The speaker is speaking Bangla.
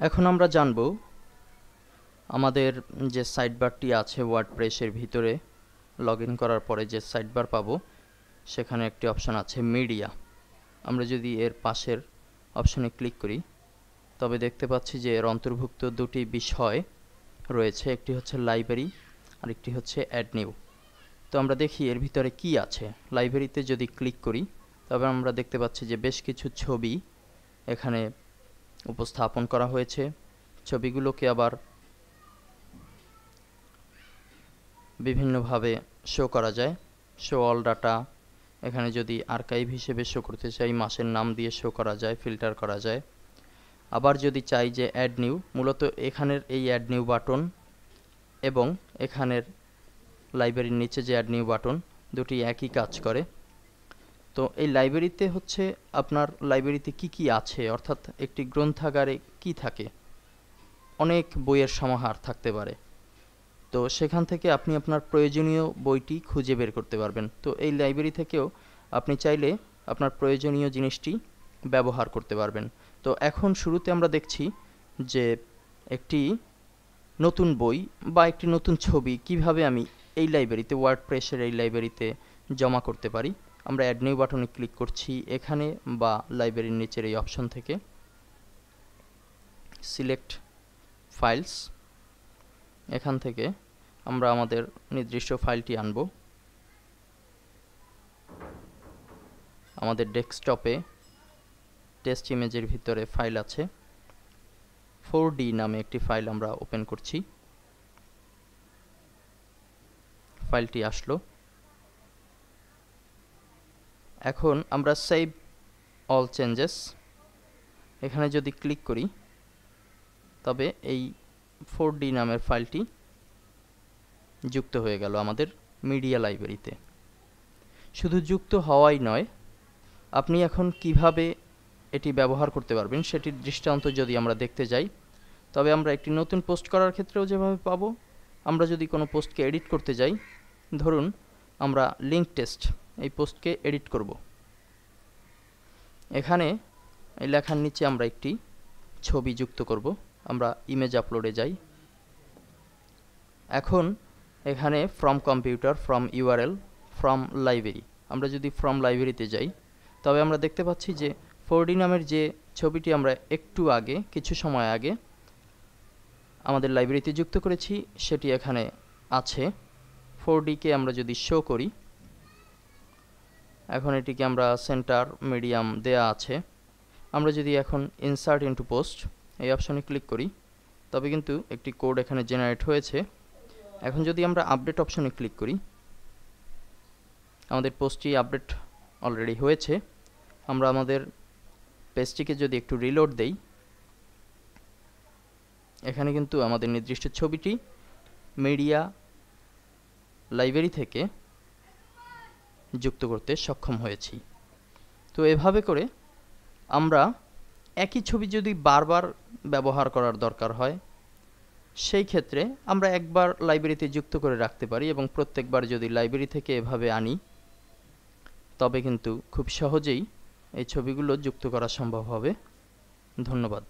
এখন আমরা জানব আমাদের যে সাইডবারটি আছে ওয়ার্ডপ্রেসের ভিতরে লগইন করার পরে যে সাইডবার পাবো সেখানে একটি অপশন আছে মিডিয়া। আমরা যদি এর পাশের অপশনে ক্লিক করি তবে দেখতে পাচ্ছি যে এর অন্তর্ভুক্ত দুটি বিষয় রয়েছে, একটি হচ্ছে লাইব্রেরি আর একটি হচ্ছে অ্যাড নিউ। তো আমরা দেখি এর ভিতরে কি আছে। লাইব্রেরিতে যদি ক্লিক করি তবে আমরা দেখতে পাচ্ছি যে বেশ কিছু ছবি এখানে উপস্থাপন করা হয়েছে। ছবিগুলোকে আবার বিভিন্নভাবে শো করা যায়। শো অল ডাটা, এখানে যদি আর্কাইভ হিসেবে শো করতে চাই মাসের নাম দিয়ে শো করা যায়, ফিল্টার করা যায়। আবার যদি চাই যে অ্যাড নিউ, মূলত এখানের এই অ্যাড নিউ বাটন এবং এখানের লাইব্রেরির নিচে যে অ্যাড নিউ বাটন দুটি একই কাজ করে। তো এই লাইব্রেরিতে হচ্ছে আপনার লাইব্রেরিতে কি কি আছে, অর্থাৎ একটি গ্রন্থাগারে কি থাকে, অনেক বইয়ের সমাহার থাকতে পারে। তো সেখান থেকে আপনি আপনার প্রয়োজনীয় বইটি খুঁজে বের করতে পারবেন। তো এই লাইব্রেরি থেকেও আপনি চাইলে আপনার প্রয়োজনীয় জিনিসটি ব্যবহার করতে পারবেন। তো এখন শুরুতে আমরা দেখছি যে একটি নতুন বই বা একটি নতুন ছবি কিভাবে আমি এই লাইব্রেরিতে ওয়ার্ডপ্রেসের এই লাইব্রেরিতে জমা করতে পারি। আমরা অ্যাড নিউ বাটনে ক্লিক করছি এখানে বা লাইব্রেরির নিচের এই অপশন থেকে সিলেক্ট ফাইলস। এখান থেকে আমরা আমাদের নির্দিষ্ট ফাইলটি আনব। আমাদের ডেস্কটপে টেস্ট ইমেজের ভিতরে ফাইল আছে, 4D নামে একটি ফাইল আমরা ওপেন করছি। ফাইলটি আসলো। এখন আমরা সেভ অল চেঞ্জেস এখানে যদি ক্লিক করি তবে এই 4D নামের ফাইলটি যুক্ত হয়ে গেল আমাদের মিডিয়া লাইব্রেরিতে। শুধু যুক্ত হওয়াই নয়, আপনি এখন কিভাবে এটি ব্যবহার করতে পারবেন সেটির দৃষ্টান্ত যদি আমরা দেখতে যাই তবে আমরা একটি নতুন পোস্ট করার ক্ষেত্রেও যেভাবে পাবো, আমরা যদি কোনো পোস্টকে এডিট করতে যাই, ধরুন আমরা লিঙ্ক টেস্ট এই পোস্টকে এডিট করব। এখানে এই লেখার নিচে আমরা একটি ছবি যুক্ত করব। আমরা ইমেজ আপলোডে যাই। এখন এখানে from computer, from URL, from library, আমরা যদি ফ্রম লাইব্রেরিতে যাই তবে আমরা দেখতে পাচ্ছি যে 4D নামের যে ছবিটি আমরা একটু আগে, কিছু সময় আগে আমাদের লাইব্রেরিতে যুক্ত করেছি সেটি এখানে আছে। 4Dকে আমরা যদি শো করি, এখন এটিকে আমরা সেন্টার মিডিয়াম দেয়া আছে। আমরা যদি এখন ইনসার্ট ইনটু পোস্ট এই অপশনে ক্লিক করি তবে কিন্তু একটি কোড এখানে জেনারেট হয়েছে। এখন যদি আমরা আপডেট অপশনে ক্লিক করি, আমাদের পোস্টটি আপডেট অলরেডি হয়েছে। আমরা আমাদের পেজটিকে যদি একটু রিলোড দেই, এখানে কিন্তু আমাদের নির্দিষ্ট ছবিটি মিডিয়া লাইব্রেরি থেকে যুক্ত করতে সক্ষম হয়েছি। তো এভাবে করে আমরা একই ছবি যদি বারবার ব্যবহার করার দরকার হয় সেই ক্ষেত্রে আমরা একবার লাইব্রেরিতে যুক্ত করে রাখতে পারি এবং প্রত্যেকবার যদি লাইব্রেরি থেকে এভাবে আনি তবে কিন্তু খুব সহজেই এই ছবিগুলো যুক্ত করা সম্ভব হবে। ধন্যবাদ।